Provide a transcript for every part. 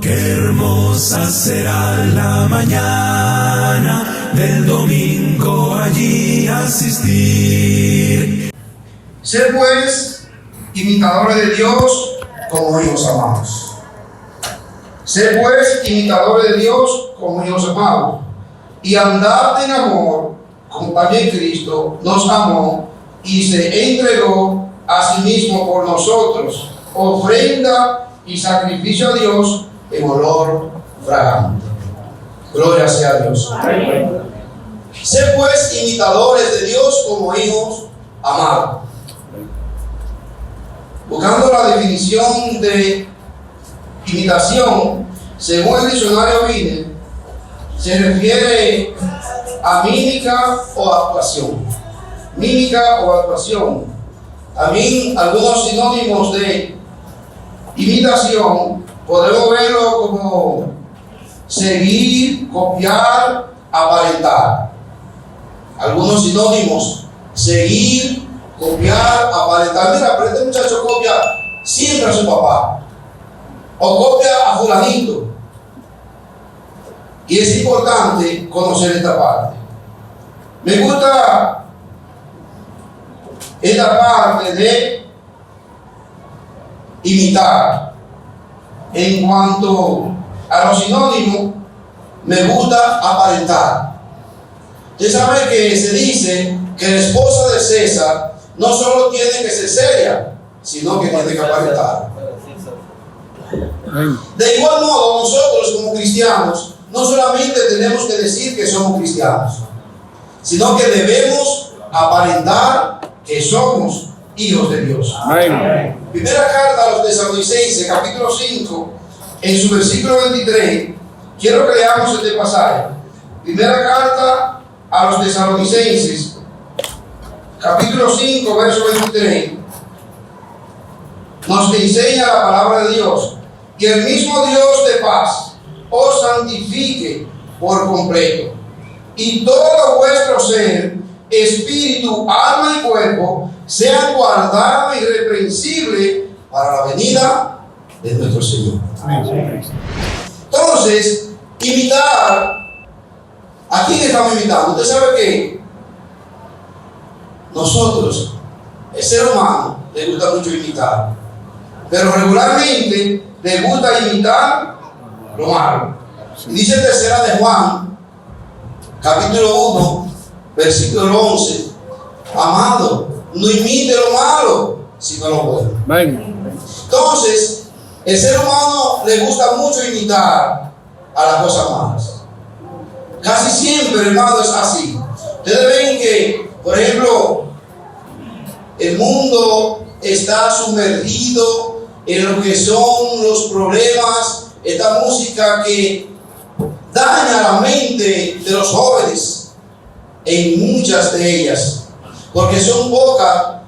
Qué hermosa será la mañana del domingo allí asistir. Sed pues imitadores de Dios como hijos amados. Sed pues imitadores de Dios como hijos amados. Y andad en amor, como también Cristo nos amó y se entregó a sí mismo por nosotros, ofrenda y sacrificio a Dios en olor fragante. Gloria sea a Dios. Amén. Sed pues imitadores de Dios como hijos amados. Buscando la definición de imitación, según el diccionario Vine, se refiere a mímica o actuación. Mímica o actuación. También algunos sinónimos de imitación podemos verlo como seguir, copiar, aparentar. Algunos sinónimos: seguir, copiar, aparentar. Mira, pero este muchacho copia siempre a su papá, o copia a fulanito. Y es importante conocer esta parte. Me gusta esta parte de imitar. En cuanto a los sinónimos, me gusta aparentar. Usted sabe que se dice que la esposa de César no solo tiene que ser seria, sino que tiene que aparentar. De igual modo, nosotros como cristianos no solamente tenemos que decir que somos cristianos, sino que debemos aparentar que somos hijos de Dios. Amén. Primera carta a los Tesalonicenses, capítulo 5, en su versículo 23, quiero que leamos este pasaje. Primera carta a los Tesalonicenses, capítulo 5, verso 23, nos enseña la palabra de Dios. Que el mismo Dios de paz os santifique por completo, y todo vuestro ser, espíritu, alma y cuerpo, sean guardados irreprensibles para la venida de nuestro Señor. Entonces, imitar, ¿a quién estamos imitando? Usted sabe que nosotros, el ser humano, le gusta mucho imitar, pero regularmente le gusta imitar lo malo. Dice tercera de Juan, capítulo 1, versículo 11: amado, no imite lo malo, sino lo bueno. Entonces, el ser humano le gusta mucho imitar a las cosas malas. Casi siempre, hermano, es así. Ustedes ven que, por ejemplo, el mundo está sumergido en lo que son los problemas, esta música que daña la mente de los jóvenes, en muchas de ellas, porque son pocas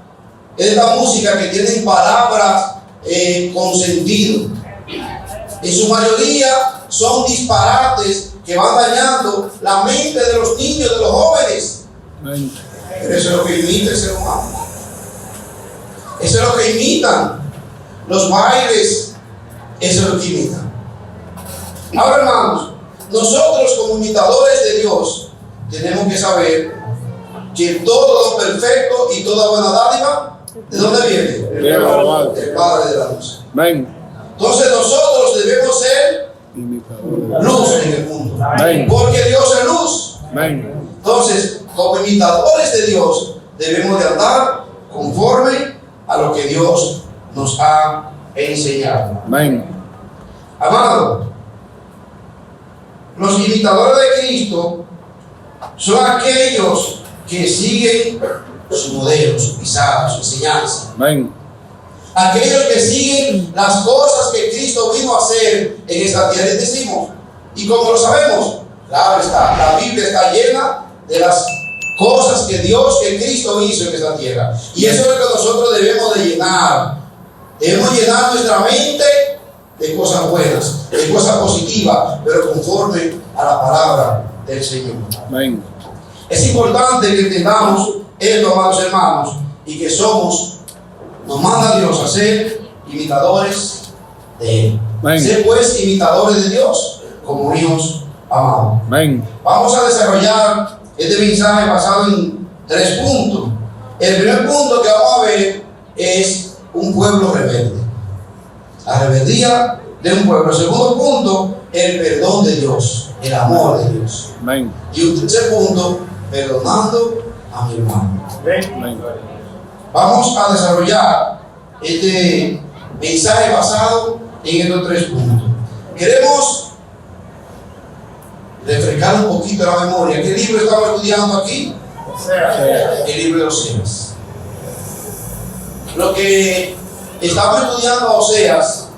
esta música que tienen palabras con sentido. En su mayoría son disparates que van dañando la mente de los niños, de los jóvenes. Pero eso es lo que imita el ser humano. Eso es lo que imitan los bailes. Eso es lo que imitan. Ahora, hermanos, nosotros como imitadores de Dios tenemos que saber que todo lo perfecto y toda buena dádiva, ¿de dónde viene? Del Padre de la luz. Entonces nosotros debemos ser luz en el mundo, porque Dios es luz. Entonces, como imitadores de Dios, debemos de andar conforme a lo que Dios nos ha enseñado. Amado, los imitadores de Cristo son aquellos que siguen su modelo, su pisada, su enseñanza. Aquellos que siguen las cosas que Cristo vino a hacer en esta tierra. Les decimos, y como lo sabemos, claro está, la Biblia está llena de las cosas que Dios, que Cristo hizo en esta tierra. Y eso es lo que nosotros debemos de llenar. Debemos llenar nuestra mente de cosas buenas, de cosas positivas, pero conforme a la palabra del Señor. Es importante que entendamos esto, amados hermanos, y que nos manda Dios a ser imitadores de Él. Sé pues imitadores de Dios como hijos amados. Amén. Vamos a desarrollar este mensaje basado en 3 puntos. El primer punto que vamos a ver es un pueblo rebelde. La rebeldía de un pueblo. El segundo punto, el perdón de Dios, el amor de Dios. Amén. Y un tercer punto, perdonando a mi hermano. Amén. Vamos a desarrollar este mensaje basado en estos 3 puntos. Queremos refrescar un poquito la memoria. ¿Qué libro estamos estudiando aquí? El libro de Oseas. Lo que estamos estudiando Oseas,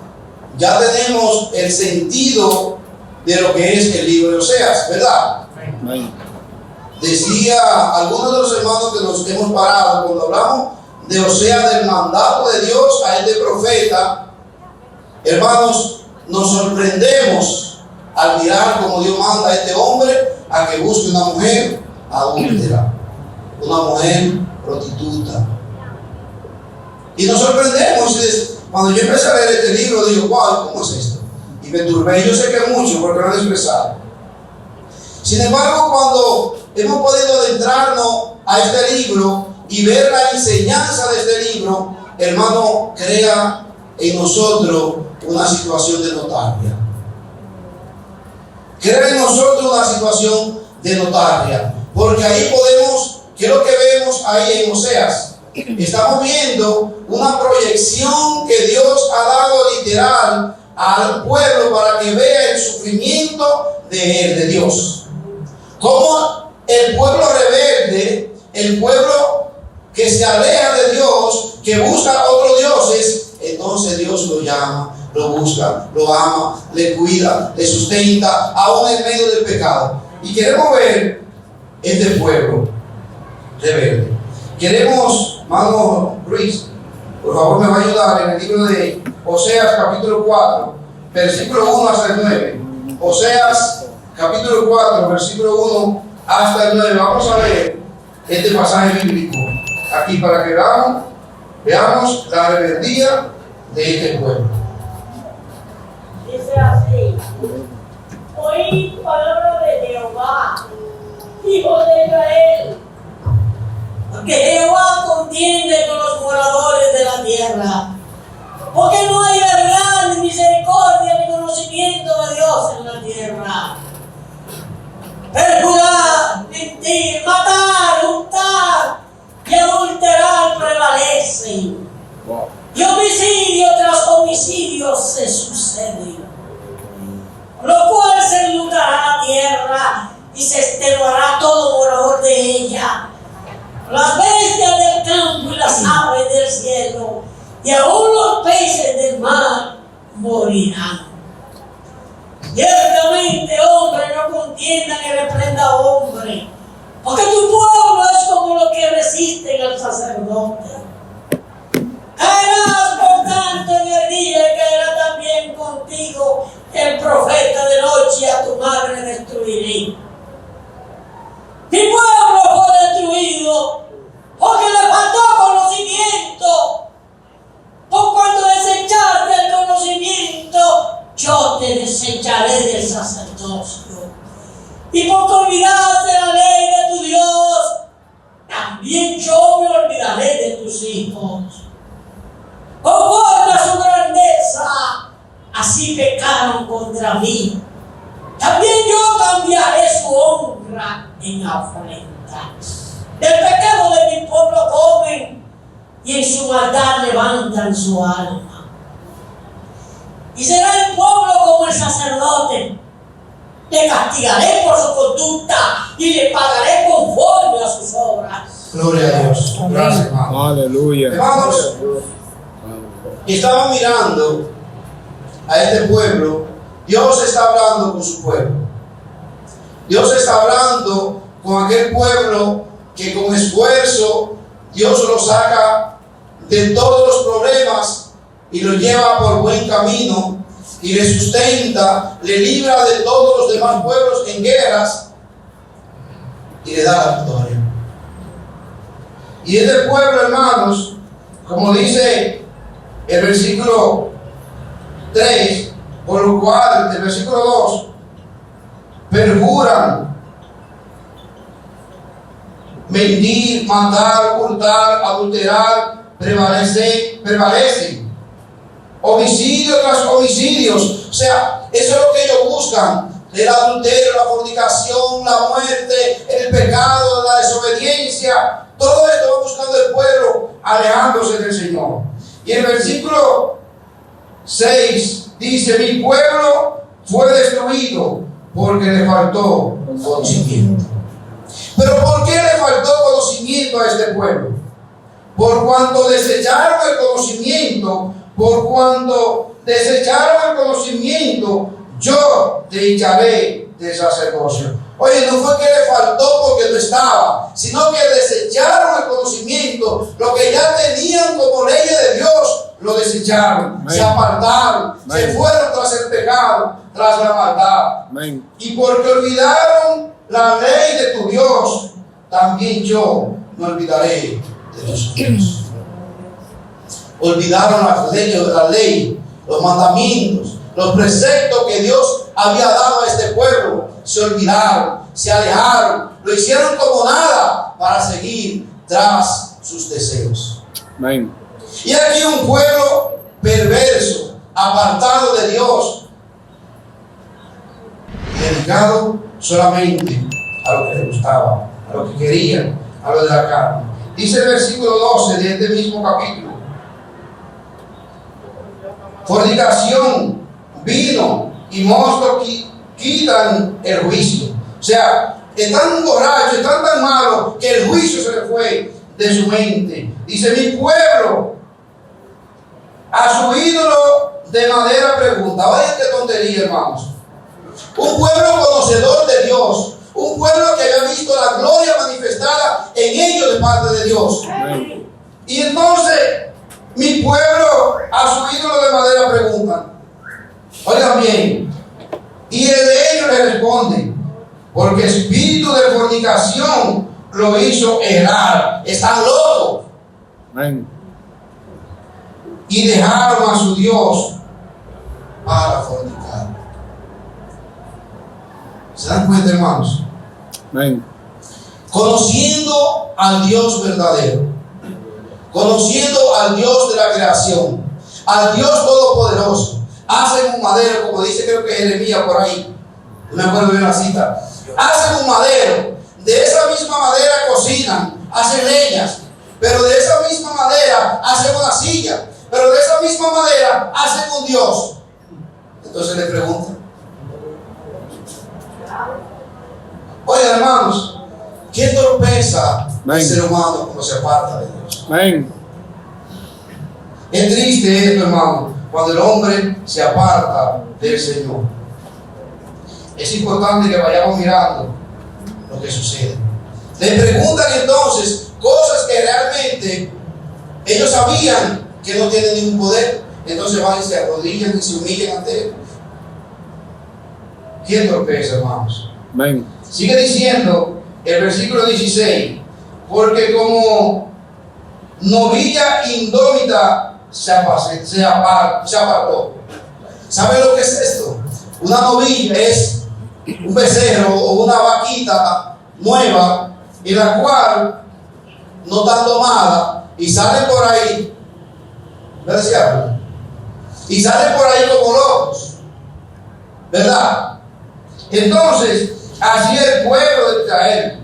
ya tenemos el sentido de lo que es el libro de Oseas, ¿verdad? Amén. Decía algunos de los hermanos que nos hemos parado cuando hablamos de Oseas, del mandato de Dios a este profeta. Hermanos, nos sorprendemos al mirar como Dios manda a este hombre a que busque una mujer adúltera, una mujer prostituta. Y nos sorprendemos. Cuando yo empecé a leer este libro, digo, wow, ¿cómo es esto? Y me turbé. Yo sé que es mucho porque lo han expresado. Sin embargo, cuando hemos podido adentrarnos a este libro y ver la enseñanza de este libro, hermano, crea en nosotros una situación de notaria. Crea en nosotros una situación de notaria. Porque ahí podemos, ¿qué es lo que vemos ahí en Oseas? Estamos viendo una proyección que Dios ha dado literal al pueblo para que vea el sufrimiento de él, de Dios. Como el pueblo rebelde, el pueblo que se aleja de Dios, que busca otros dioses, entonces Dios lo llama, lo busca, lo ama, le cuida, le sustenta, aún en medio del pecado. Y queremos ver este pueblo rebelde. Queremos, hermano Ruiz, por favor me va a ayudar en el libro de Oseas capítulo 4, versículo 1 hasta el 9. Oseas capítulo 4, versículo 1 hasta el 9. Vamos a ver este pasaje bíblico aquí para que veamos la rebeldía de este pueblo. Dice así: oíd palabra de Jehová, hijo de Israel, porque Jehová contiende con los moradores de la tierra, porque no hay verdad, ni misericordia, ni conocimiento de Dios en la tierra. Perjurar, mentir, matar, hurtar y adulterar prevalecen. Y homicidio tras homicidio se sucede, lo cual se enlutará la tierra y se extenuará todo morador de ella, las bestias del campo y las aves del cielo, y aún los peces del mar morirán. Ciertamente, hombre no contienda ni reprenda a hombre, porque tu pueblo es como lo que resisten al sacerdote. Caerás por tanto en el día y caerá también contigo el profeta de noche, y a tu madre destruiré. Mi pueblo fue destruido porque le faltó conocimiento. Por cuanto desechaste el conocimiento, yo te desecharé del sacerdocio. Y porque olvidaste la ley de tu Dios, también yo me olvidaré de tus hijos. Conforme a su grandeza, así pecaron contra mí. También yo cambiaré su honra en afrenta. Del pecado de mi pueblo comen, y en su maldad levantan su alma. Y será el pueblo como el sacerdote. Le castigaré por su conducta y le pagaré conforme a sus obras. Gloria a Dios. Gracias, hermano. Aleluya. Hermanos, estamos mirando a este pueblo. Dios está hablando con su pueblo. Dios está hablando con aquel pueblo que con esfuerzo Dios lo saca de todos los problemas y lo lleva por buen camino y le sustenta, le libra de todos los demás pueblos en guerras y le da la victoria. Y este pueblo, hermanos, como dice el versículo 3, Por lo cual, el versículo 2, perjuran, mentir, matar, hurtar, adulterar, prevalecen. Homicidio tras homicidios. O sea, eso es lo que ellos buscan. El adulterio, la fornicación, la muerte, el pecado, la desobediencia. Todo esto va buscando el pueblo alejándose del Señor. Y el versículo 6 dice: mi pueblo fue destruido porque le faltó conocimiento. Pero ¿por qué le faltó conocimiento a este pueblo? Por cuanto desecharon el conocimiento, yo te echaré de sacerdocio. Oye, no fue que le faltó porque no estaba, sino que desecharon el conocimiento. Lo que ya tenían como leyes de Dios, lo desecharon. Amén. Se apartaron. Amén. Se fueron tras el pecado, tras la maldad. Amén. Y porque olvidaron la ley de tu Dios, también yo me olvidaré de tus Dios. Olvidaron las leyes de la ley, los mandamientos, los preceptos que Dios había dado a este pueblo. Se olvidaron, se alejaron, lo hicieron como nada para seguir tras sus deseos. Amén. Y aquí un pueblo perverso, apartado de Dios, dedicado solamente a lo que le gustaba, a lo que querían, a lo de la carne. Dice el versículo 12 de este mismo capítulo: fornicación, vino y mosto quitan el juicio. O sea, están borrachos, están tan malos que el juicio se le fue de su mente. Dice: mi pueblo a su ídolo de madera pregunta. Vaya qué tontería, hermanos. Un pueblo conocedor de Dios, un pueblo que había visto la gloria manifestada en ellos de parte de Dios. Amén. Y entonces mi pueblo a su ídolo de madera pregunta. Oigan bien, y el de ellos le responde: porque espíritu de fornicación lo hizo errar. Están locos. Amén. Y dejaron a su Dios para fornicar. ¿Se dan cuenta, hermanos? Amén. Conociendo al Dios verdadero, conociendo al Dios de la creación, al Dios todopoderoso, hacen un madero, como dice creo que Jeremías por ahí, no me acuerdo bien la cita. Hacen un madero, de esa misma madera cocinan, hacen leñas, pero de esa misma madera hacen una silla, pero de esa misma madera hacen un Dios. Entonces le preguntan: oye, hermanos, ¿qué torpeza el ser humano cuando se aparta de Dios? Amén. Es triste esto, hermano, cuando el hombre se aparta del Señor. Es importante que vayamos mirando lo que sucede. Le preguntan entonces cosas que realmente ellos sabían que no tienen ningún poder. Entonces van y se arrodillan y se humillan ante Él. ¿Qué torpeza, hermanos? Amén. Sigue diciendo el versículo 16: porque como novilla indómita se apartó. ¿Sabe lo que es esto? Una novilla es un becerro o una vaquita nueva, en la cual no está domada y salen por ahí, ¿verdad? Y salen por ahí como locos, ¿verdad? Entonces, así el pueblo de Israel.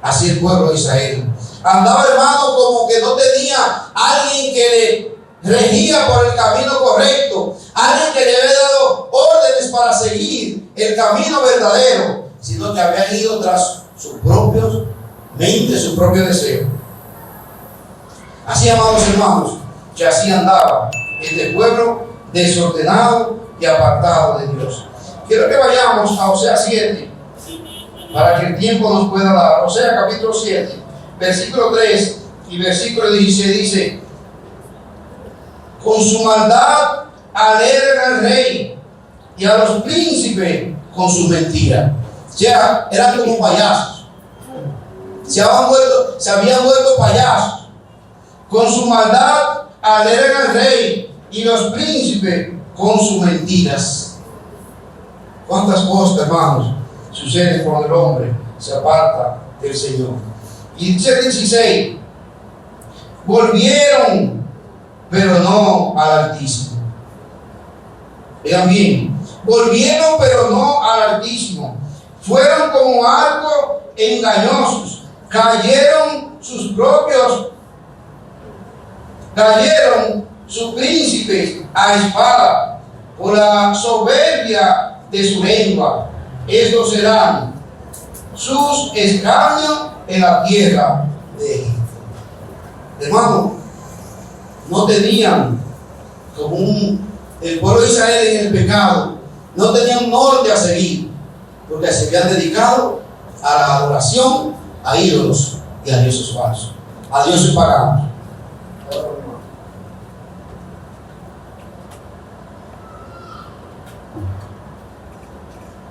Así el pueblo de Israel. Andaba, hermano, como que no tenía alguien que le regía por el camino correcto, alguien que le había dado órdenes para seguir el camino verdadero, sino que habían ido tras sus propios mentes, sus propios deseos. Así, amados hermanos, que así andaba este pueblo desordenado y apartado de Dios. Quiero que vayamos a Oseas 7 para que el tiempo nos pueda dar. Oseas capítulo 7, versículo 3 y versículo 16 dice: con su maldad alegran al rey y a los príncipes con sus mentiras. O sea, eran como payasos. Se habían vuelto payasos. Con su maldad alegran al rey y los príncipes con sus mentiras. ¿Cuántas cosas, hermanos, suceden cuando el hombre se aparta del Señor? Y dice el 16, volvieron, pero no al Altísimo. Vean bien, volvieron, pero no al Altísimo. Fueron como algo engañosos. Cayeron sus príncipes a espada por la soberbia de su lengua. Estos serán sus escarnios en la tierra de Egipto. Hermano, no tenían como el pueblo de Israel en el pecado, no tenían norte a seguir, porque se habían dedicado a la adoración a ídolos y a dioses falsos, a dioses paganos.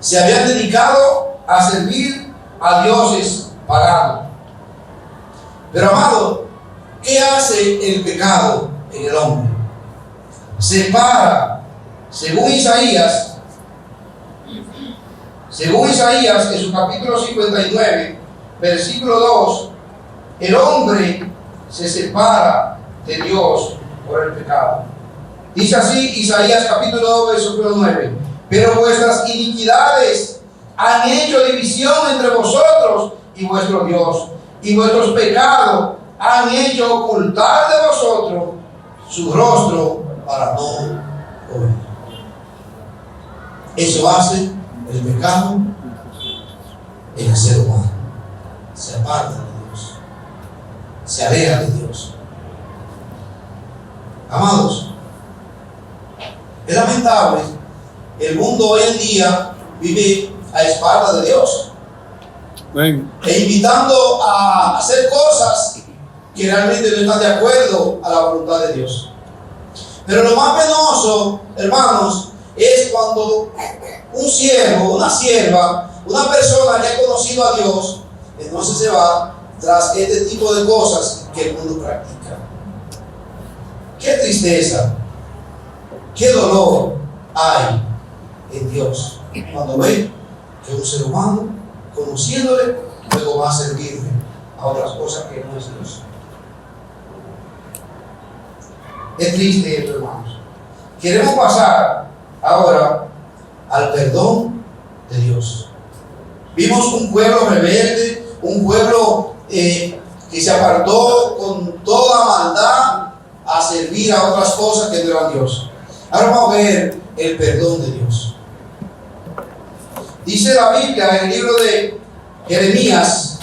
Se habían dedicado a servir a dioses paganos. Pero amado, ¿qué hace el pecado en el hombre? Separa, según Isaías en su capítulo 59, versículo 2, el hombre se separa de Dios por el pecado. Dice así Isaías capítulo 2, versículo 9, pero vuestras iniquidades han hecho división entre vosotros y vuestro Dios, y vuestros pecados han hecho ocultar de vosotros su rostro para no oír. Eso hace el pecado en el ser humano. Se aparta de Dios, se aleja de Dios. Amados, es lamentable, el mundo hoy en día vive a espaldas de Dios. Amén. E invitando a hacer cosas que realmente no están de acuerdo a la voluntad de Dios. Pero lo más penoso, hermanos, es cuando un siervo, una sierva, una persona que ha conocido a Dios, entonces se va tras este tipo de cosas que el mundo practica. Qué tristeza, qué dolor hay en Dios cuando ve que un ser humano, conociéndole, luego va a servirle a otras cosas que no es Dios. Es triste esto, hermanos. Queremos pasar ahora al perdón de Dios. Vimos un pueblo rebelde, un pueblo que se apartó con toda maldad a servir a otras cosas que no eran Dios. Ahora vamos a ver el perdón de Dios. Dice la Biblia en el libro de Jeremías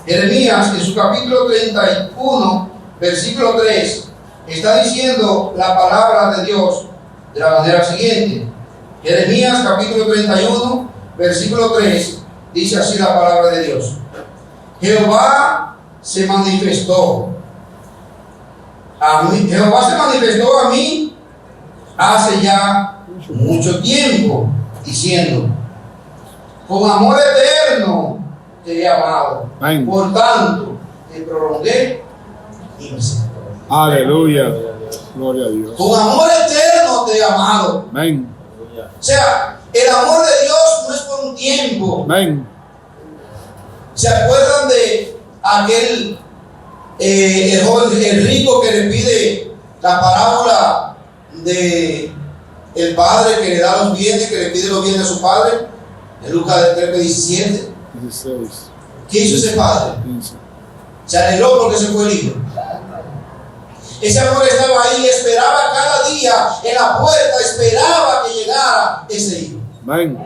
en su capítulo 31, versículo 3, está diciendo la palabra de Dios de la manera siguiente. Jeremías capítulo 31, versículo 3, dice así la palabra de Dios. Jehová se manifestó a mí hace ya mucho tiempo, diciendo, con amor eterno te he amado. Amén. Por tanto, te prolongué y me misericordia. Aleluya. Gloria a Dios. Con amor eterno te he amado. Amén. O sea, el amor de Dios no es por un tiempo. Amén. ¿Se acuerdan de aquel el rico que le pide la parábola de el padre que le da los bienes, que le pide los bienes a su padre? En Lucas 3:17. 16. ¿Qué hizo ese padre? 15. Se alegró porque se fue el hijo. Ese amor estaba ahí, esperaba cada día en la puerta, esperaba que llegara ese hijo. Amén.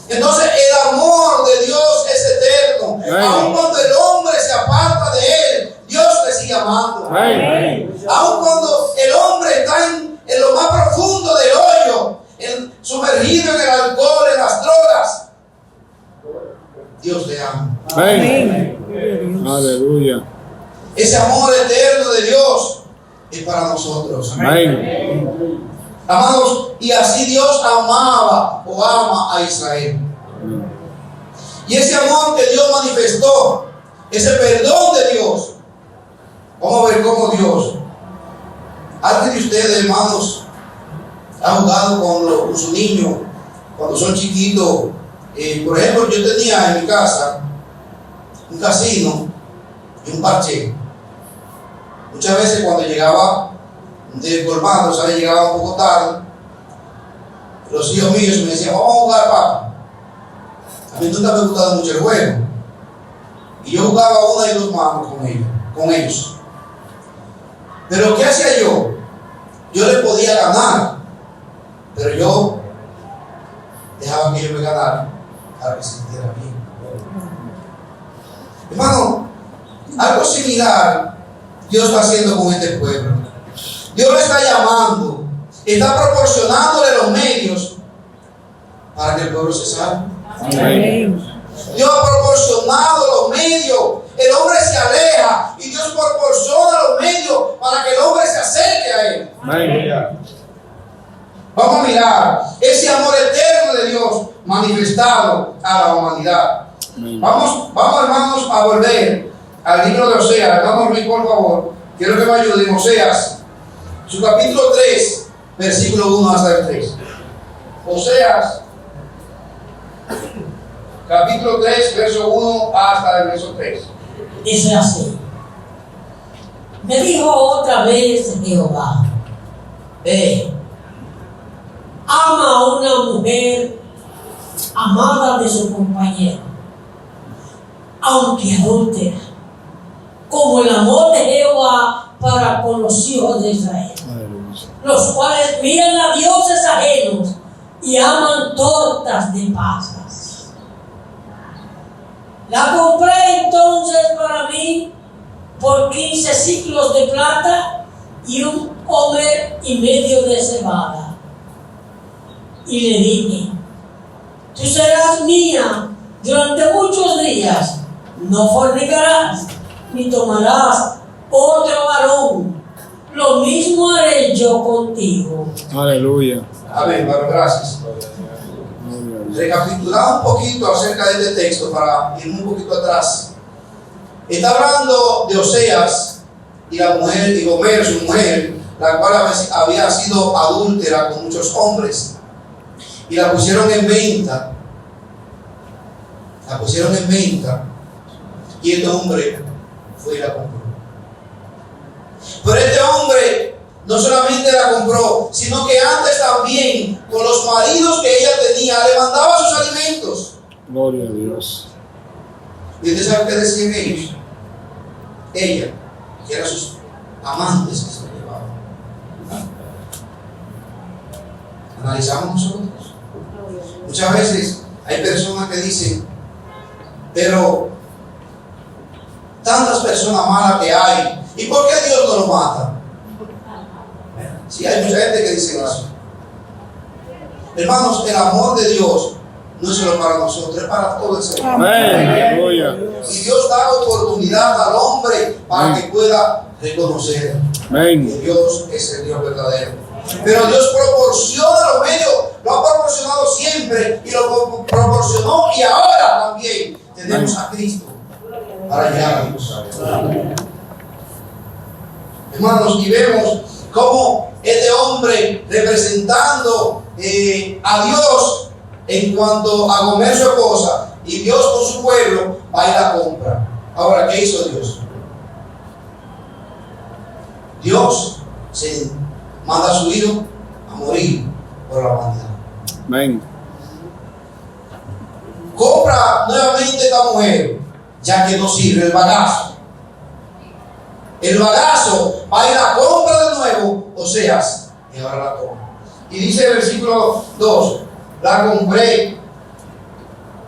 Entonces el amor de Dios es eterno. Amén. Aun cuando el hombre se aparta de él, Dios le sigue amando. Amén. Aun cuando el hombre está en lo más profundo del hoyo, sumergido en el alcohol, en las drogas, Dios le ama. Amén. Aleluya. Ese amor eterno de Dios es para nosotros. Amén. Amados, y así Dios amaba o ama a Israel. Y ese amor que Dios manifestó, ese perdón de Dios, vamos a ver cómo Dios ¿Alguien de ustedes, hermanos, ha jugado con su niño cuando son chiquitos? Por ejemplo, yo tenía en mi casa un casino y un parche. Muchas veces cuando llegaba de colmado, o sea, llegaba un poco tarde, los hijos míos me decían, vamos a jugar, papá. A mí nunca me ha gustado mucho el juego. Y yo jugaba una y dos manos con ellos. Pero ¿qué hacía yo? Yo le podía ganar, pero yo dejaba que ellos me ganaran para que se sintiera bien. Hermano, algo similar Dios está haciendo con este pueblo. Dios le está llamando, está proporcionándole los medios para que el pueblo se salve. Amén. Dios ha proporcionado los medios. El hombre se aleja y Dios proporciona los medios para que el hombre se acerque a Él. Amén. Vamos a mirar ese amor eterno de Dios manifestado a la humanidad. Amén. Vamos hermanos a volver al libro de Oseas. Hermano Luis, por favor, quiero que me ayuden. Oseas, su capítulo 3, versículo 1 hasta el 3. Oseas, capítulo 3, verso 1 hasta el verso 3. Dice así: me dijo otra vez Jehová, ve, ama a una mujer amada de su compañero, aunque adúltera, como el amor de Jehová para con los hijos de Israel, los cuales miran a dioses ajenos y aman tortas de pasas. La compré entonces para mí por 15 ciclos de plata y un homer y medio de cebada. Y le dije, tú serás mía durante muchos días, no fornicarás, ni tomarás otro varón. Lo mismo haré yo contigo. Aleluya. Amén, bueno, gracias. Recapitular un poquito acerca de este texto para ir un poquito atrás. Está hablando de Oseas y la mujer, y Gomer, su mujer, la cual había sido adúltera con muchos hombres, y la pusieron en venta. La pusieron en venta, y este hombre fue y la compró. Pero este hombre no solamente la compró, sino que antes también, con los maridos que ella tenía, le mandaba sus alimentos. Gloria a Dios. ¿Y usted sabe qué decían ellos? Ella, que eran sus amantes que se lo llevaban. Analizamos nosotros. Muchas veces hay personas que dicen, pero tantas personas malas que hay, ¿y por qué Dios no lo mata? Sí, hay mucha gente que dice eso. Hermanos, el amor de Dios no es solo para nosotros, es para todo el ser humano. Amén. Aleluya. Y Dios da oportunidad al hombre para que pueda reconocer Amén. que Dios es el Dios verdadero. Pero Dios proporciona los medios, lo ha proporcionado siempre y lo proporcionó, y ahora también tenemos a Cristo para llegar a Dios. Hermanos, y vemos cómo este hombre, representando a Dios en cuanto a comer su esposa, y Dios con su pueblo, va y la compra. Ahora, ¿qué hizo Dios? Dios se manda a su hijo a morir por la humanidad. Amén. Compra nuevamente esta mujer, ya que no sirve el bagazo. El bagazo va y la compra de nuevo, Oseas, y ahora la toma. Y dice el versículo 2, la compré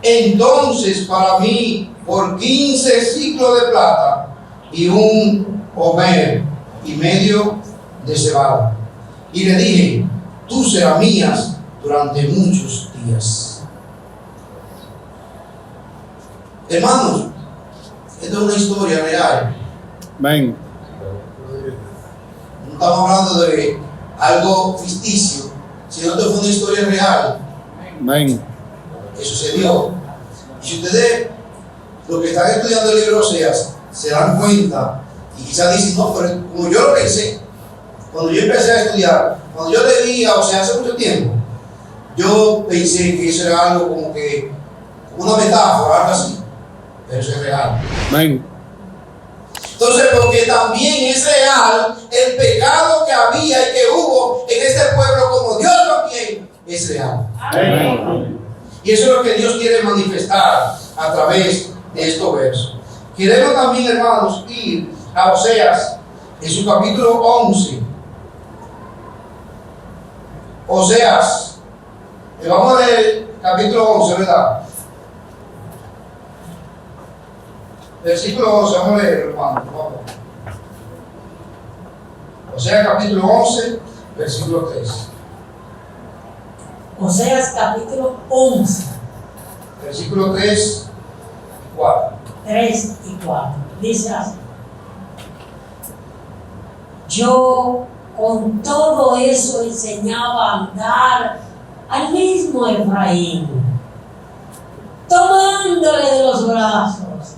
entonces para mí por 15 ciclos de plata y un homer y medio de cebada. Y le dije, tú serás mías durante muchos días. Hermanos, esta es una historia real. Amén. No estamos hablando de algo ficticio, sino que fue una historia real Amén. que sucedió. Y si ustedes, los que están estudiando el libro de Oseas, se dan cuenta y quizás dicen, no, pero como yo lo pensé, Cuando yo empecé a estudiar, cuando yo leía, o sea, hace mucho tiempo, yo pensé que eso era algo como que, como una metáfora, algo así, pero eso es real. Amén. Entonces, porque también es real el pecado que había y que hubo en este pueblo, como Dios también es real. Amén. Y eso es lo que Dios quiere manifestar a través de estos versos. Queremos también, hermanos, ir a Oseas en su capítulo 11. Oseas, vamos a leer el capítulo 11, ¿verdad? Versículo 11, vamos a leer, hermano, por favor. Oseas capítulo 11, versículo 3. Oseas capítulo 11, Versículo 3 y 4. 3 y 4. Dice así: yo con todo eso enseñaba a andar al mismo Efraín, tomándole de los brazos,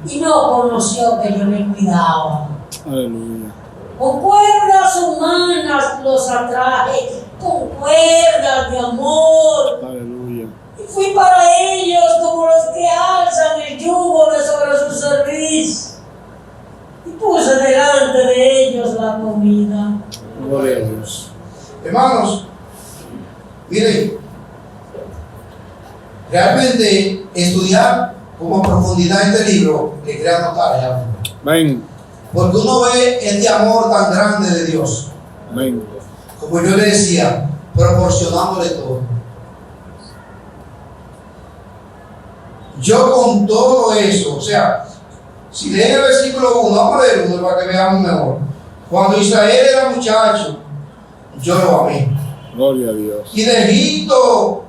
y no conoció que yo le cuidaba. Aleluya. Con cuerdas humanas los atraje, con cuerdas de amor. Aleluya. Y fui para ellos como los que alzan el yugo de sobre su cerviz. Y puse delante de ellos la comida. Gloria a Dios. Hermanos, miren, realmente estudiar como profundidad este libro le crea notable. Amén. Porque uno ve este amor tan grande de Dios, Amén. como yo le decía, proporcionándole todo. Yo con todo eso, o sea, si leen el versículo 1, vamos a leer uno para que veamos mejor. Cuando Israel era muchacho, yo lo amé. Gloria a Dios. Y de Egipto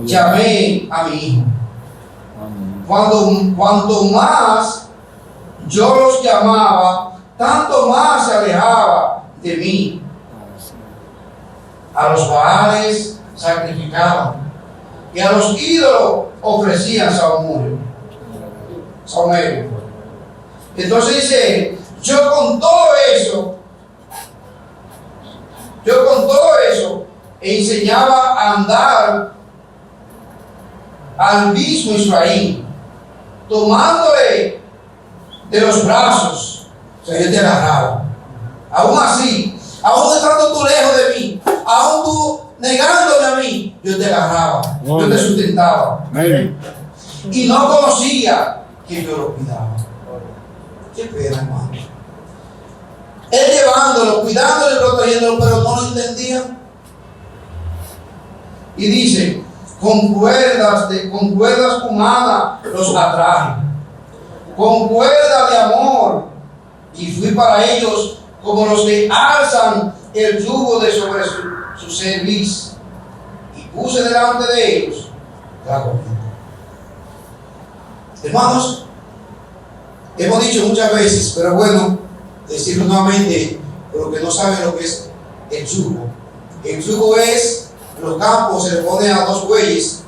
llamé a mi hijo. Amén. Cuanto más yo los llamaba, tanto más se alejaba de mí. A los Baales sacrificaban y a los ídolos ofrecían sahumerio. Entonces dice, yo con todo eso enseñaba a andar al mismo Israel, tomándole de los brazos. O sea, yo te agarraba. Aún así, aún estando tú lejos de mí, aún tú negándome a mí, yo te agarraba, yo te sustentaba. Amén. Y no conocía que yo lo cuidaba. Qué pena, hermano. Él llevándolo, cuidándolo y protegiéndolo, pero no lo entendía. Y dice, con cuerdas humanas los atraje, con cuerdas de amor, y fui para ellos como los que alzan el yugo de sobre su cerviz, y puse delante de ellos la comida. Hermanos, hemos dicho muchas veces, pero bueno, decirlo nuevamente, por los que no saben lo que es el yugo. El yugo es, en los campos se le pone a dos bueyes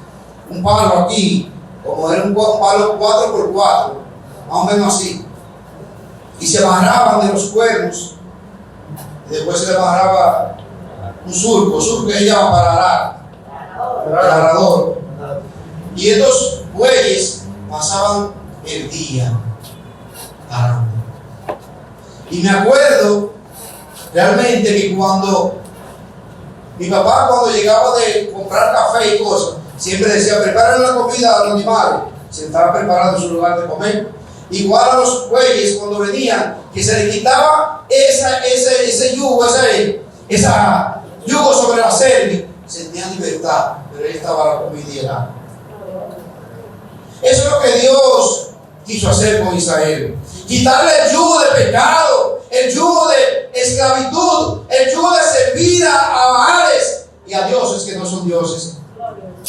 un palo aquí, como era un palo 4x4, más o menos así, y se amarraban de los cuernos, y después se le amarraba un surco que se llama para arar, el arador. Y estos bueyes pasaban el día arando. Y me acuerdo realmente que cuando mi papá, cuando llegaba de comprar café y cosas, siempre decía, preparen la comida a los animales. Se estaba preparando su lugar de comer. Igual a los bueyes, cuando venían, que se le quitaba ese yugo, esa yugo sobre la cerviz, sentían libertad, pero ahí estaba la comida y el agua. Eso es lo que Dios quiso hacer con Israel. Quitarle el yugo de pecado, el yugo de esclavitud, el yugo de servir a Baales y a dioses que no son dioses.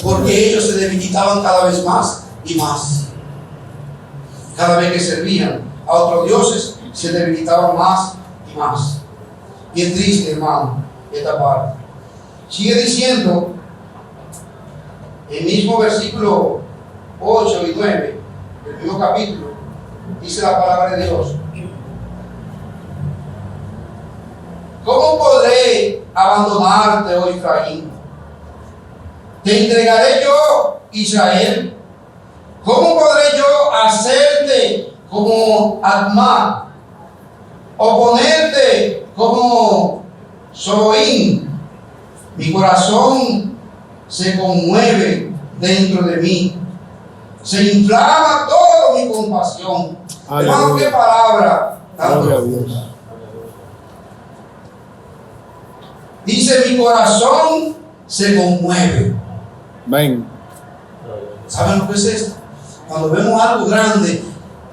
Porque ellos se debilitaban cada vez más y más. Cada vez que servían a otros dioses, se debilitaban más y más. Bien triste, hermano, esta parte. Sigue diciendo, el mismo versículo 8 y 9, el mismo capítulo, dice la palabra de Dios. ¿Cómo podré abandonarte, oh Efraín? ¿Te entregaré yo, Israel? ¿Cómo podré yo hacerte como Admá o ponerte como Soboín? Mi corazón se conmueve dentro de mí, se inflama toda mi compasión. Hermano, qué palabra tan Gloria a profunda. Dios. Dice, mi corazón se conmueve. Amén. ¿Saben lo que es esto? Cuando vemos algo grande,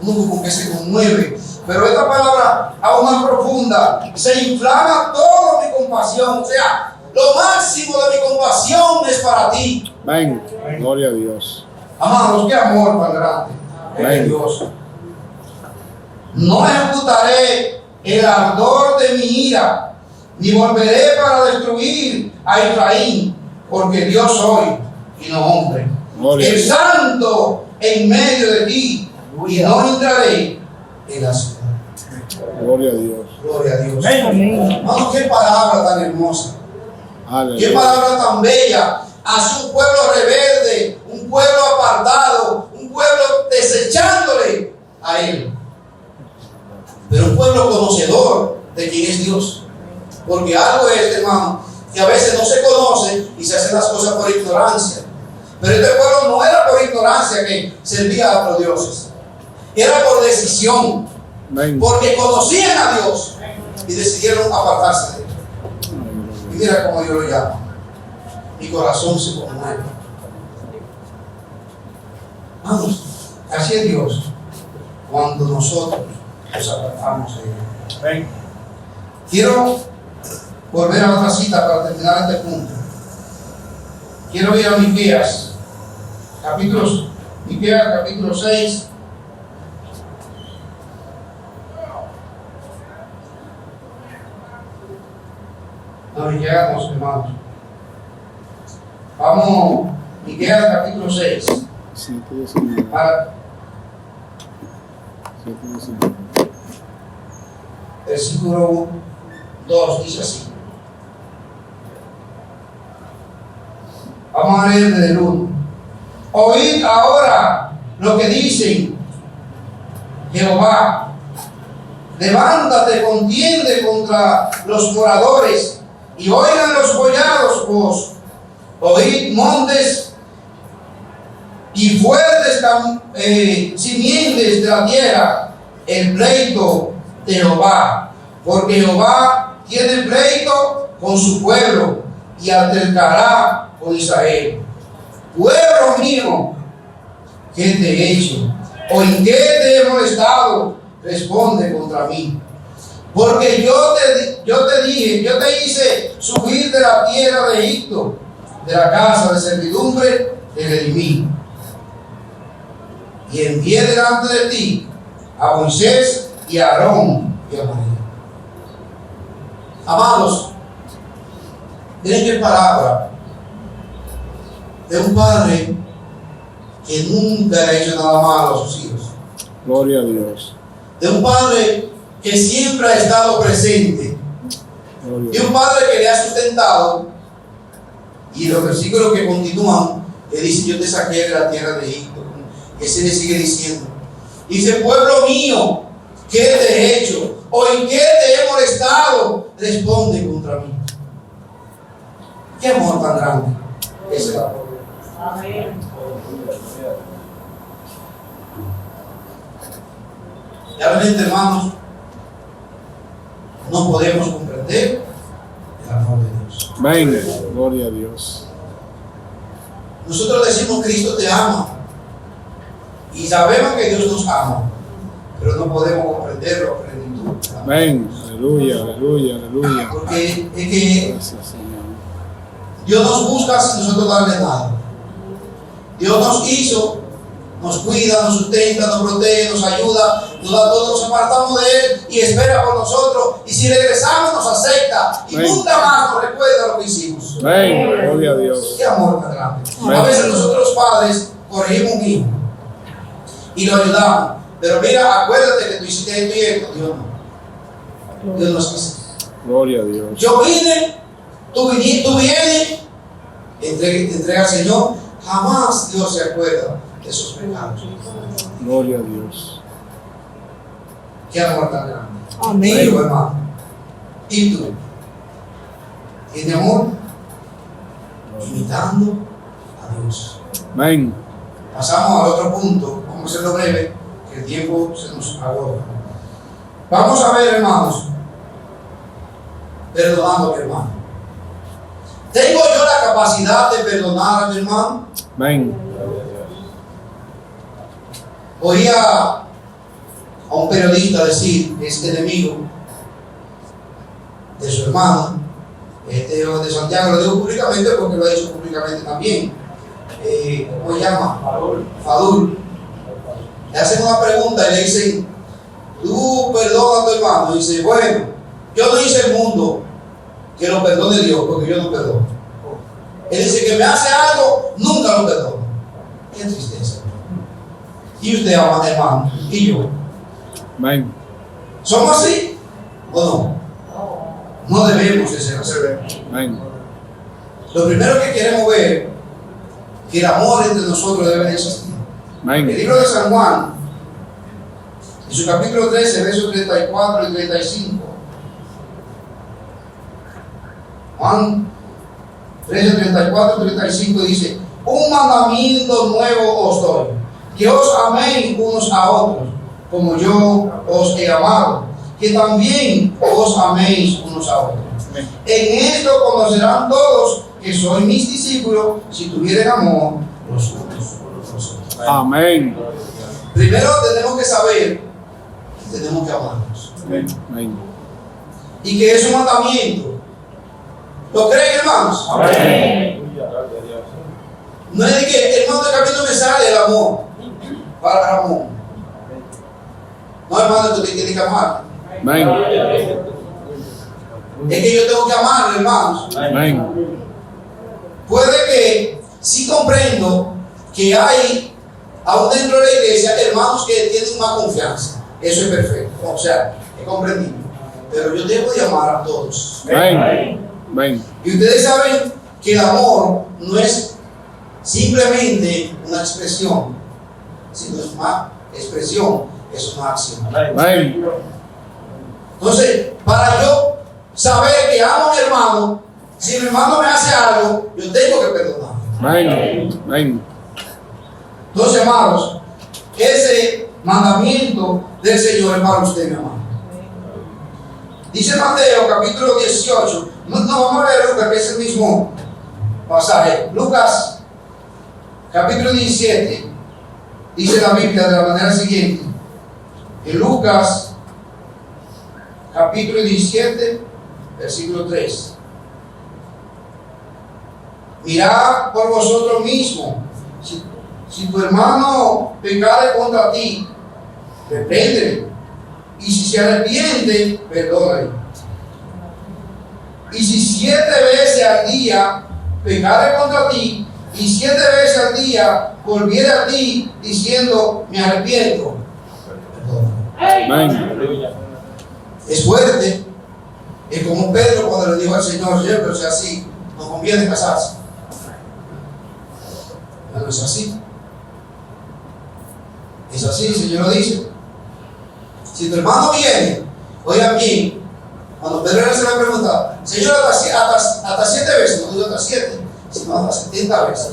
uno como que se conmueve. Pero esta palabra aún más profunda, se inflama toda mi compasión. O sea, lo máximo de mi compasión es para ti. Amén. Gloria a Dios. Amados, qué amor tan grande. Amén. Dios. No ejecutaré el ardor de mi ira, ni volveré para destruir a Efraín, porque Dios soy y no hombre. Gloria a El Dios. santo en medio de ti, y no entraré en la ciudad. Gloria a Dios. Gloria a Dios. Hermanos, qué palabra tan hermosa. Qué Aleluya. palabra tan bella. Hacia un pueblo rebelde, un pueblo apartado, un pueblo desechándole a Él. Pero un pueblo conocedor de quién es Dios. Porque algo es, hermano, que a veces no se conoce y se hacen las cosas por ignorancia. Pero este pueblo no era por ignorancia que servía a otros dioses. Era por decisión. Amén. Porque conocían a Dios y decidieron apartarse de Él. Y mira cómo yo lo llamo. Mi corazón se conmueve. Vamos, así es Dios cuando nosotros nos apartamos de Él. Quiero volver a otra cita para terminar este punto. Quiero ir a Miqueas, capítulo 6. No, Miqueas, no, hermanos. Vamos, Miqueas capítulo 6. 7:19. Para 7:19. versículo 2, dice así. Vamos a leer desde el 1. Oíd ahora lo que dicen Jehová. Levántate, contiende contra los moradores y oigan los collados vos. Oíd montes y fuertes simientes de la tierra, el pleito de Jehová. Porque Jehová tiene pleito con su pueblo y altercará con Israel. Pueblo mío, ¿qué te he hecho? ¿O en qué te he molestado? Responde contra mí. Porque yo te hice subir de la tierra de Egipto, de la casa de servidumbre, te redimí. Y envié delante de ti a Moisés y a Aarón y a María. Amados, miren qué palabra de un padre que nunca ha hecho nada malo a sus hijos. Gloria a Dios. De un padre que siempre ha estado presente. Gloria a De Dios. un padre que le ha sustentado. Y los versículos que continúan, le dice: yo te saqué de la tierra de Egipto. Y se le sigue diciendo. Dice: pueblo mío, ¿qué te he hecho? ¿O en qué te he molestado? Responde contra mí. Qué amor tan grande es el amor. Amén. Realmente, hermanos, no podemos comprender el amor de Dios. Amén. Gloria a Dios. Nosotros decimos: Cristo te ama. Y sabemos que Dios nos ama, pero no podemos comprenderlo a plenitud. Amén. Aleluya, aleluya, aleluya. Porque es que Gracias, Señor. Dios nos busca sin nosotros darle nada. Dios nos hizo, nos cuida, nos sustenta, nos protege, nos ayuda, nos da todo, nos apartamos de Él y espera por nosotros. Y si regresamos, nos acepta y Amén. nunca más nos recuerda lo que hicimos. Amén. Gloria a Dios. Qué amor tan grande. Amén. A veces nosotros los padres corregimos un hijo y lo ayudamos. Pero mira, acuérdate que tú hiciste esto y esto. Dios no. Dios no es así. Gloria a Dios. Yo vine, tú vienes, entrega al Señor. Jamás Dios se acuerda de esos pecados. Gloria a Dios. Qué amor tan grande. Amén. Pero, hermano, ¿y tú? ¿Tiene amor? Imitando a Dios. Amén. Pasamos al otro punto. Vamos a hacerlo breve, que el tiempo se nos agota. Vamos a ver, hermanos, perdonando a mi hermano. ¿Tengo yo la capacidad de perdonar a mi hermano? Amén. Oía a un periodista decir que es enemigo de su hermano, de Santiago. Lo digo públicamente porque lo ha dicho públicamente también. ¿Cómo se llama? Fadul. Le hacen una pregunta y le dicen: ¿tú perdonas a tu hermano? Y dice: bueno, yo no hice el mundo que lo perdone Dios, porque yo no perdono. Él dice que me hace algo, nunca lo perdono. Qué tristeza. Y usted, ama, hermano, y yo. Amén. ¿Somos así o no? No debemos de ser así. Amén. Lo primero que queremos ver, que el amor entre nosotros debe de existir. El Amén. libro de San Juan, en su capítulo 13, versos 34 y 35. Juan 13, 34 y 35 dice: un mandamiento nuevo os doy, que os améis unos a otros, como yo os he amado, que también os améis unos a otros. Amén. En esto conocerán todos que sois mis discípulos, si tuvieren amor los unos por los otros. Amén. Primero tenemos que saber que tenemos que amarnos, Amén. y que es un mandamiento. ¿Lo creen, hermanos? No es de que, hermano, de camino me sale el amor para Ramón. No, hermano, tú tienes que amar. Amén. Es que yo tengo que amarlo, hermanos. Amén. Puede que sí comprendo que hay aún dentro de la iglesia hermanos que tienen más confianza. Eso es perfecto. O sea, he comprendido. Pero yo debo de amar a todos. Amén. Amén. Y ustedes saben que el amor no es simplemente una expresión, sino es una expresión, es una acción. Amén. Entonces, para yo saber que amo a mi hermano, si mi hermano me hace algo, yo tengo que perdonar. Amén. Amén. Entonces, hermanos, ese mandamiento del Señor es para usted, mi hermano. Dice Mateo, capítulo 18. No, vamos a ver Lucas, que es el mismo pasaje. Lucas, capítulo 17. Dice la Biblia de la manera siguiente. En Lucas, capítulo 17, versículo 3. Mirad por vosotros mismos. Si tu hermano pecare contra ti, repréndele. Y si se arrepiente, perdónale. Y si 7 veces al día pecare contra ti, y 7 veces al día volviere a ti diciendo: me arrepiento, perdónale. Amén. Es fuerte. Es como Pedro cuando le dijo al Señor: Señor, pero si así, no conviene casarse. No es así. Es así, el Señor lo dice. Si tu hermano viene, oigan bien, cuando Pedro le hace la pregunta: Señor, hasta 7 veces, no digo hasta 7, sino hasta 70 veces.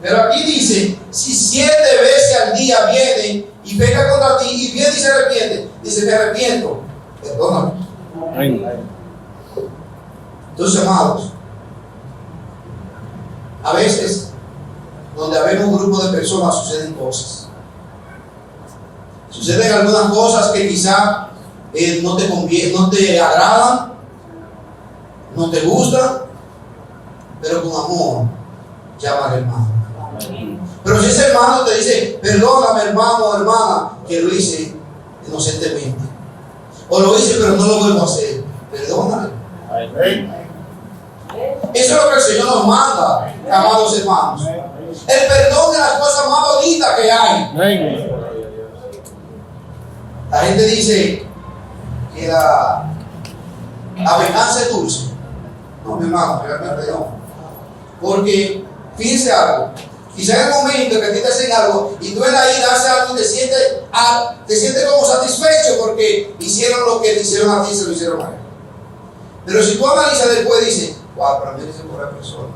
Pero aquí dice: si 7 veces al día viene y peca contra ti, y viene y se arrepiente, dice: me arrepiento, perdóname. Amén. Entonces, amados, a veces, donde habemos un grupo de personas, suceden cosas. Suceden algunas cosas que quizá no te conviene, no te agradan, no te gustan, pero con amor llama al hermano. Pero si ese hermano te dice: perdóname, hermano o hermana, que lo hice inocentemente, o lo hice pero no lo vuelvo a hacer, perdónale. Eso es lo que el Señor nos manda, amados hermanos. El perdón de las cosas más bonitas que hay. Amén. La gente dice que La venganza es dulce. No, mi hermano, realmente no. Porque, fíjense algo. Quizá en el momento que a ti te hacen algo y tú en ahí das algo y te sientes como satisfecho porque hicieron lo que le hicieron a ti, se lo hicieron a él. Pero si tú analizas después, dices, wow, para mí es por la persona.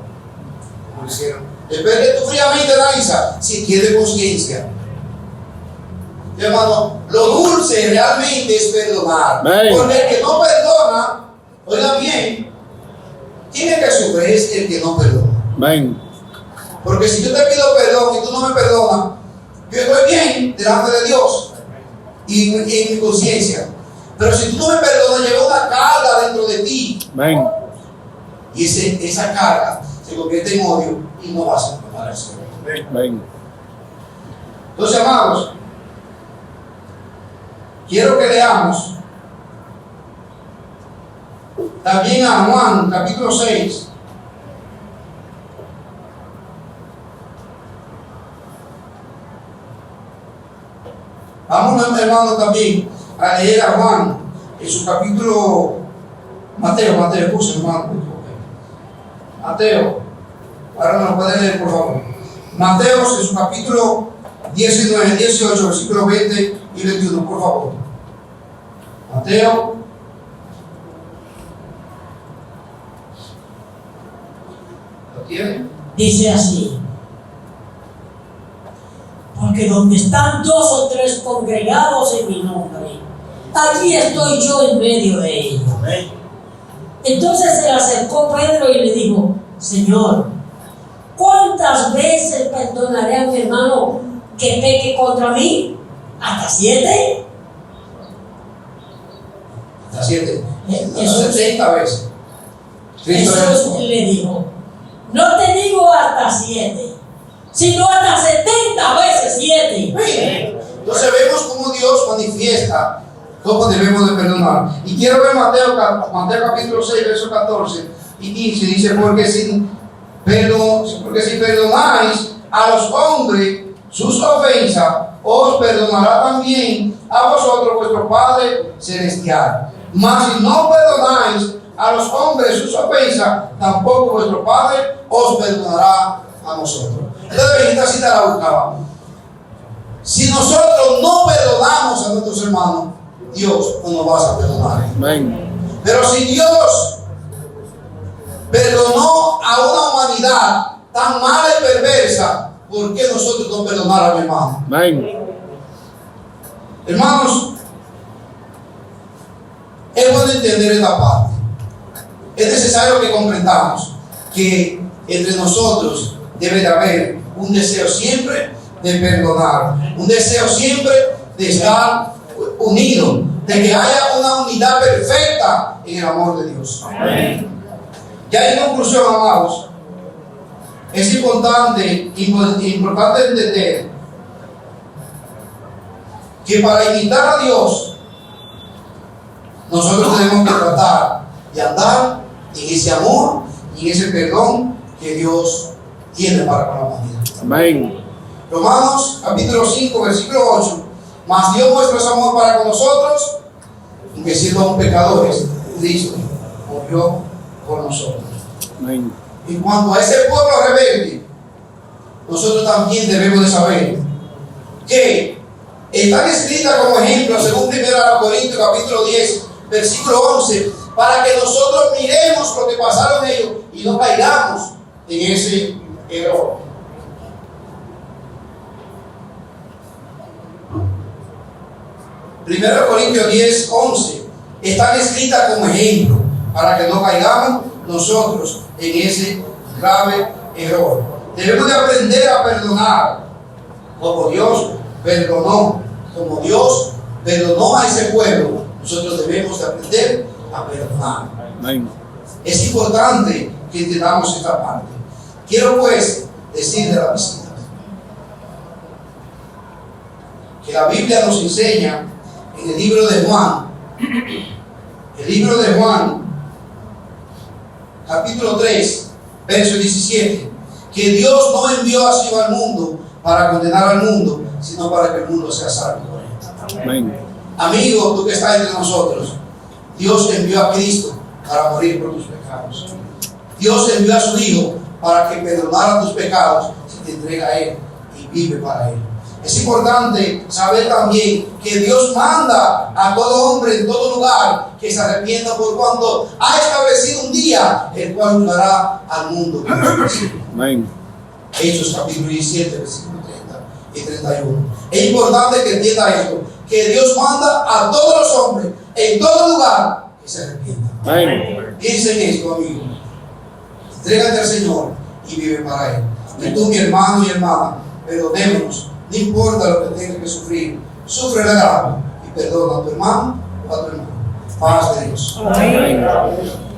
Como lo hicieron. Después que tú fríamente analizas, si tienes conciencia. Hermano, lo dulce realmente es perdonar. Amén. Porque el que no perdona, oiga bien, tiene que sufrir es el que no perdona. Amén. Porque si yo te pido perdón y tú no me perdonas, yo estoy bien delante de Dios y en mi conciencia. Pero si tú no me perdonas, lleva una carga dentro de ti. Amén. Y esa carga se convierte en odio y no vas a perdonar al Señor. Amén. Entonces, amados, quiero que leamos también a Juan, capítulo 6. Vamos, hermano, también a leer a Juan en su capítulo. Mateo, puse, hermano. Mateo, ahora me lo puede leer, por favor. Mateo en su capítulo 19, 18, versículos 20 y 21, por favor. Mateo. ¿Lo tiene? Dice así: porque donde están 2 o 3 congregados en mi nombre, allí estoy yo en medio de ellos. Entonces se le acercó Pedro y le dijo: Señor, ¿cuántas veces perdonaré a mi hermano que peque contra mí? ¿Hasta 7? Hasta 7. Jesús 70 veces. Cristo le Jesús responde. le dijo: no te digo hasta 7, sino hasta 70 veces 7. Entonces vemos cómo Dios manifiesta cómo debemos de perdonar. Y quiero ver Mateo capítulo 6, verso 14 y 15. Dice, porque si perdonáis a los hombres sus ofensas, os perdonará también a vosotros vuestro Padre Celestial. Mas si no perdonáis a los hombres sus ofensas, tampoco vuestro Padre os perdonará a nosotros. Entonces, esta cita la buscaba. Si nosotros no perdonamos a nuestros hermanos, Dios no nos va a perdonar. Amén. Pero si Dios perdonó a una humanidad tan mala y perversa, ¿por qué nosotros no perdonar a mi hermano? Amén. Hermanos, es bueno entender esta parte. Es necesario que comprendamos que entre nosotros debe de haber un deseo siempre de perdonar, un deseo siempre de estar unido, de que haya una unidad perfecta en el amor de Dios. Amén. Ya en conclusión, amados, es importante entender que para imitar a Dios, nosotros tenemos que tratar de andar en ese amor y en ese perdón que Dios tiene para con la humanidad. Amén. Romanos capítulo 5, versículo 8. Mas Dios muestra su amor para con nosotros, y que siendo aún pecadores, Cristo murió por nosotros. Amén. En cuanto a ese pueblo rebelde, nosotros también debemos de saber que están escritas como ejemplo, según 1 Corintios capítulo 10, versículo 11, para que nosotros miremos lo que pasaron ellos y no caigamos en ese error. Primero Corintios 10, 11 están escritas como ejemplo para que no caigamos nosotros en ese grave error. Debemos de aprender a perdonar como Dios perdonó, a ese pueblo. Nosotros debemos de aprender a perdonar. Amén. Es importante que entendamos esta parte. Quiero pues decir de la visita que la Biblia nos enseña en el libro de Juan, capítulo 3, verso 17, que Dios no envió a su Hijo al mundo para condenar al mundo, sino para que el mundo sea salvo por él. Amén. Amigo, tú que estás entre nosotros, Dios envió a Cristo para morir por tus pecados. Dios envió a su Hijo para que perdonara tus pecados y te entrega a Él y vive para Él. Es importante saber también que Dios manda a todo hombre en todo lugar que se arrepienta, por cuando ha establecido un día el cual juzgará al mundo. Amén. Hechos capítulo 17, versículo 30 y 31. Es importante que entienda esto, que Dios manda a todos los hombres en todo lugar que se arrepientan. Amén. Piensen esto, amigo. Entrégate al Señor y vive para Él. Y tú, mi hermano y hermana, perdonémonos. No importa lo que tengas que sufrir, sufre la grave y perdona a tu hermano o a tu hermana. Paz de Dios. Amén.